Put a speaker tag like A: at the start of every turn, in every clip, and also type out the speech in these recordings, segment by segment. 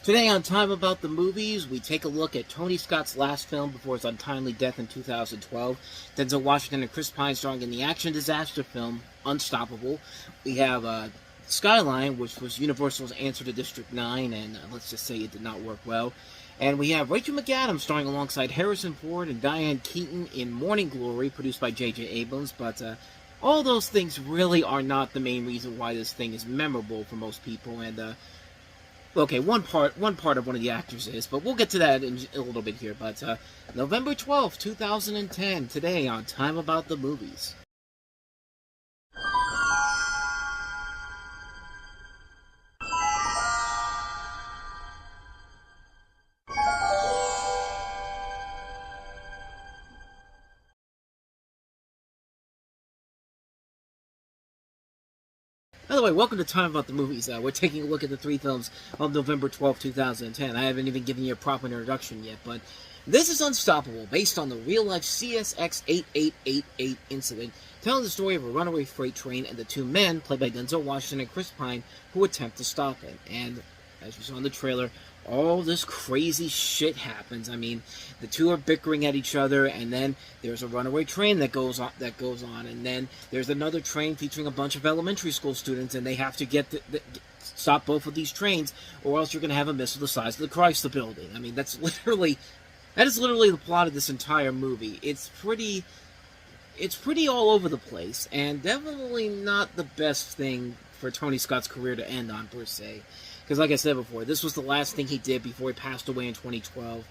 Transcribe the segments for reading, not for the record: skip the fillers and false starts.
A: Today on Time About the Movies, we take a look at Tony Scott's last film before his untimely death in 2012. Denzel Washington and Chris Pine starring in the action disaster film Unstoppable. We have Skyline, which was Universal's answer to District 9, and let's just say it did not work well. And we have Rachel McAdams starring alongside Harrison Ford and Diane Keaton in Morning Glory, produced by J.J. Abrams, but all those things really are not the main reason why this thing is memorable for most people, and okay, one part of one of the actors is, but we'll get to that in a little bit here. But November 12th, 2010, today on Time About the Movies. By the way, welcome to Time About the Movies. We're taking a look at the three films of November 12, 2010. I haven't even given you a proper introduction yet, but this is Unstoppable, based on the real-life CSX 8888 incident, telling the story of a runaway freight train and the two men, played by Denzel Washington and Chris Pine, who attempt to stop it. And, as you saw in the trailer, all this crazy shit happens. I mean, the two are bickering at each other, and then there's a runaway train that goes on, and then there's another train featuring a bunch of elementary school students, and they have to stop both of these trains, or else you're going to have a missile the size of the Chrysler Building. I mean, that is literally the plot of this entire movie. It's pretty all over the place, and definitely not the best thing for Tony Scott's career to end on, per se. Because, like I said before, this was the last thing he did before he passed away in 2012.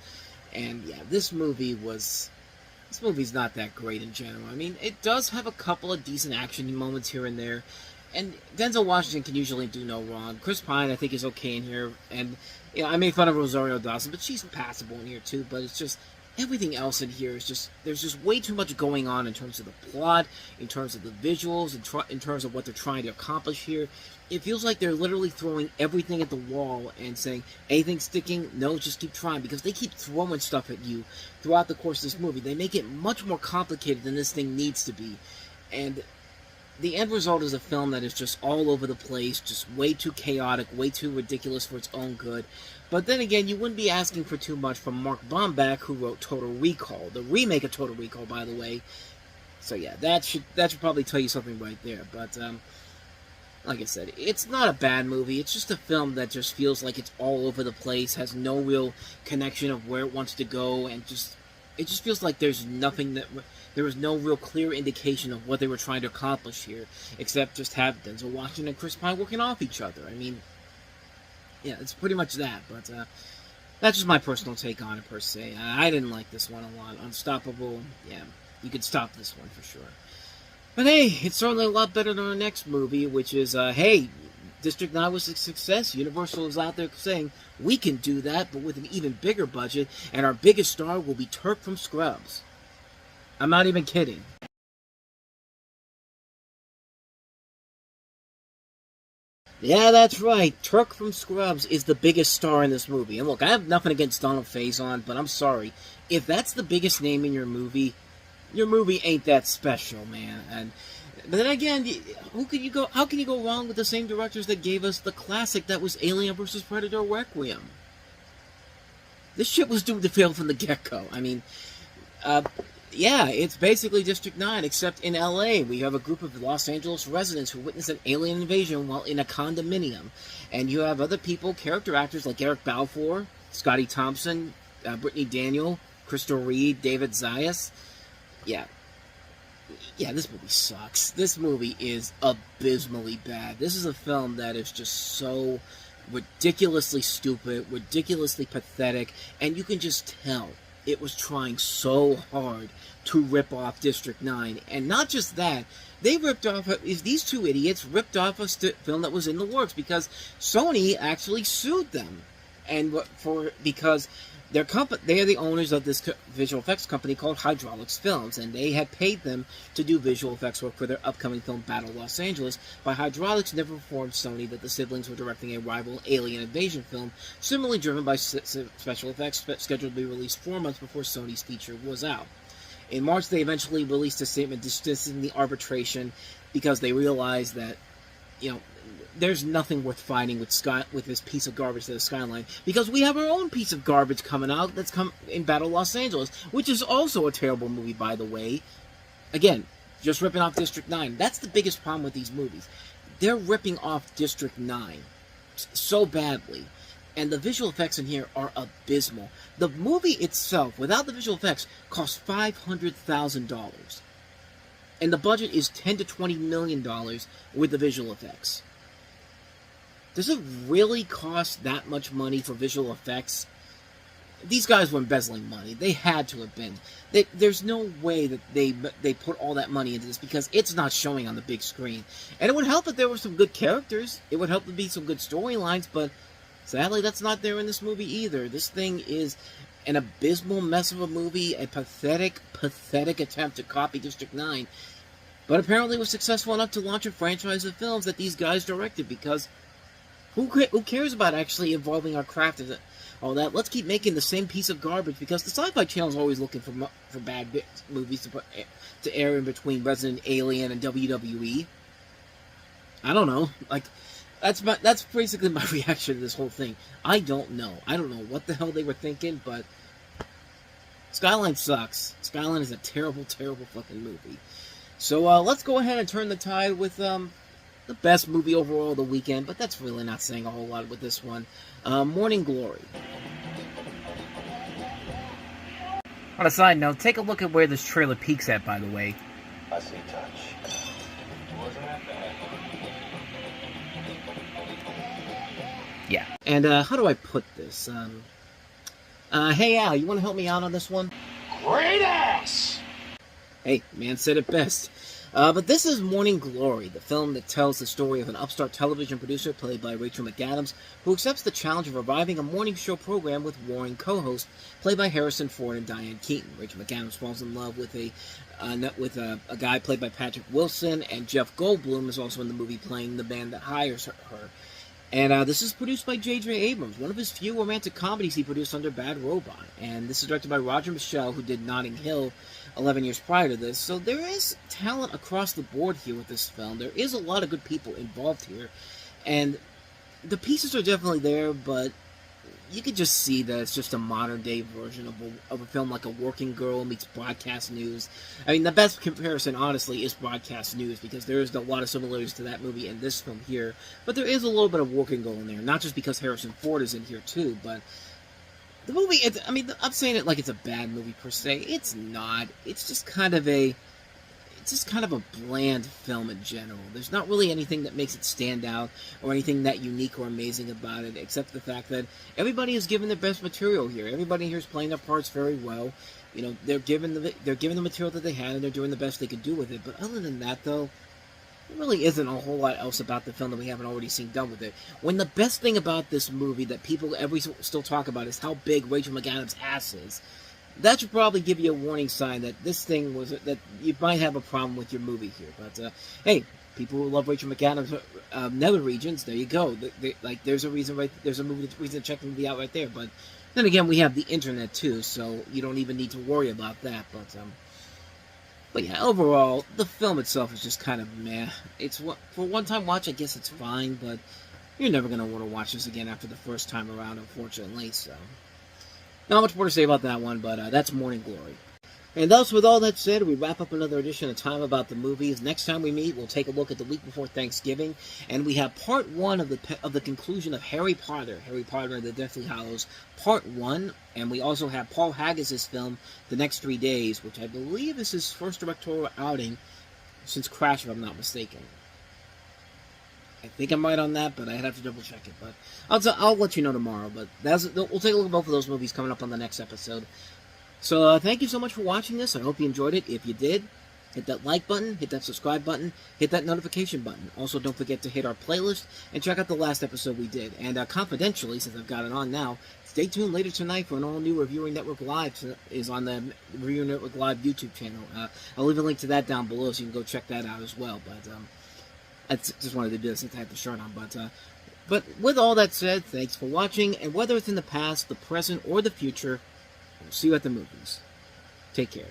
A: And, yeah, this movie's not that great in general. I mean, it does have a couple of decent action moments here and there. And Denzel Washington can usually do no wrong. Chris Pine, I think, is okay in here. And, you know, I made fun of Rosario Dawson, but she's passable in here, too. But it's just, everything else in here is just, there's just way too much going on in terms of the plot, in terms of the visuals, in terms of what they're trying to accomplish here. It feels like they're literally throwing everything at the wall and saying, anything sticking? No, just keep trying, because they keep throwing stuff at you throughout the course of this movie. They make it much more complicated than this thing needs to be. And the end result is a film that is just all over the place, just way too chaotic, way too ridiculous for its own good. But then again, you wouldn't be asking for too much from Mark Baumbach, who wrote Total Recall, the remake of Total Recall, by the way. So yeah, that should probably tell you something right there. But like I said, it's not a bad movie. It's just a film that just feels like it's all over the place, has no real connection of where it wants to go, and it just feels like there was no real clear indication of what they were trying to accomplish here, except just have Denzel Washington and Chris Pine working off each other. I mean, yeah, it's pretty much that, but that's just my personal take on it, per se. I didn't like this one a lot. Unstoppable, yeah, you could stop this one for sure. But hey, it's certainly a lot better than our next movie, which is, hey, District 9 was a success. Universal is out there saying, we can do that, but with an even bigger budget, and our biggest star will be Turk from Scrubs. I'm not even kidding. Yeah, that's right. Turk from Scrubs is the biggest star in this movie. And look, I have nothing against Donald Faison, but I'm sorry. If that's the biggest name in your movie ain't that special, man. But then again, how can you go wrong with the same directors that gave us the classic that was Alien vs. Predator Requiem? This shit was doomed to fail from the get-go. I mean, yeah, it's basically District 9, except in LA, we have a group of Los Angeles residents who witness an alien invasion while in a condominium. And you have other people, character actors like Eric Balfour, Scotty Thompson, Brittany Daniel, Crystal Reed, David Zayas. Yeah, this movie sucks. This movie is abysmally bad. This is a film that is just so ridiculously stupid, ridiculously pathetic, and you can just tell it was trying so hard to rip off District 9. And not just that, these two idiots ripped off a film that was in the works, because Sony actually sued them. Because they are the owners of this visual effects company called Hydraulics Films, and they had paid them to do visual effects work for their upcoming film Battle Los Angeles, but Hydraulics never informed Sony that the siblings were directing a rival alien invasion film, similarly driven by special effects scheduled to be released 4 months before Sony's feature was out. In March, they eventually released a statement dismissing the arbitration because they realized that, there's nothing worth fighting with this piece of garbage that is Skyline, because we have our own piece of garbage coming out that's come in Battle Los Angeles, which is also a terrible movie, by the way. Again, just ripping off District 9. That's the biggest problem with these movies. They're ripping off District 9 so badly, and the visual effects in here are abysmal. The movie itself, without the visual effects, costs $500,000. And the budget is $10 to $20 million with the visual effects. Does it really cost that much money for visual effects? These guys were embezzling money. They had to have been. There's no way that they put all that money into this, because it's not showing on the big screen. And it would help if there were some good characters. It would help to be some good storylines, but sadly that's not there in this movie either. This thing is an abysmal mess of a movie, a pathetic attempt to copy District 9, but apparently was successful enough to launch a franchise of films that these guys directed, because who cares about actually evolving our craft and all that? Let's keep making the same piece of garbage, because the Sci-Fi Channel is always looking for bad movies to air in between Resident Alien and WWE. I don't know. Like, that's basically my reaction to this whole thing. I don't know what the hell they were thinking, but Skyline sucks. Skyline is a terrible fucking movie. So let's go ahead and turn the tide with the best movie overall of the weekend, but that's really not saying a whole lot with this one. Morning Glory. On a side note, take a look at where this trailer peaks at, by the way.
B: I see touch. Wasn't that bad?
A: Yeah. And how do I put this? Hey Al, you want to help me out on this one?
B: Great ass!
A: Hey, man said it best. But this is Morning Glory, the film that tells the story of an upstart television producer played by Rachel McAdams, who accepts the challenge of reviving a morning show program with warring co-hosts played by Harrison Ford and Diane Keaton. Rachel McAdams falls in love with a guy played by Patrick Wilson, and Jeff Goldblum is also in the movie playing the man that hires her. And this is produced by J.J. Abrams, one of his few romantic comedies he produced under Bad Robot. And this is directed by Roger Michell, who did Notting Hill 11 years prior to this. So there is talent across the board here with this film. There is a lot of good people involved here. And the pieces are definitely there, but you could just see that it's just a modern-day version of a film like A Working Girl meets Broadcast News. I mean, the best comparison, honestly, is Broadcast News, because there is a lot of similarities to that movie and this film here. But there is a little bit of Working Girl in there, not just because Harrison Ford is in here, too, but the movie, I'm saying it like it's a bad movie, per se. It's not. It's just kind of a bland film in general. There's not really anything that makes it stand out or anything that unique or amazing about it, except the fact that everybody is given their best material here. Everybody here is playing their parts very well. You know, they're given the material that they had, and they're doing the best they could do with it. But other than that, though, there really isn't a whole lot else about the film that we haven't already seen done with it. When the best thing about this movie that people still talk about is how big Rachel McAdams' ass is, that should probably give you a warning sign that that you might have a problem with your movie here. But hey, people who love Rachel McAdams' nether regions, there you go. There's a reason, there's a reason to check the movie out right there. But then again, we have the internet too, so you don't even need to worry about that. But yeah, overall, the film itself is just kind of meh. For one-time watch, I guess it's fine, but you're never gonna want to watch this again after the first time around, unfortunately. So, not much more to say about that one, but that's Morning Glory. And thus, with all that said, we wrap up another edition of Time About the Movies. Next time we meet, we'll take a look at the week before Thanksgiving, and we have part 1 of the conclusion of Harry Potter and the Deathly Hallows, part 1, and we also have Paul Haggis' film, The Next 3 Days, which I believe is his first directorial outing since Crash, if I'm not mistaken. I think I'm right on that, but I'd have to double check it. But I'll let you know tomorrow. But we'll take a look at both of those movies coming up on the next episode. So thank you so much for watching this. I hope you enjoyed it. If you did, hit that like button, hit that subscribe button, hit that notification button. Also, don't forget to hit our playlist and check out the last episode we did. And confidentially, since I've got it on now, stay tuned later tonight for an all-new Reviewing Network Live is on the Reviewing Network Live YouTube channel. I'll leave a link to that down below so you can go check that out as well. But I just wanted to do this since I had the shirt on. But with all that said, thanks for watching. And whether it's in the past, the present, or the future, we'll see you at the movies. Take care.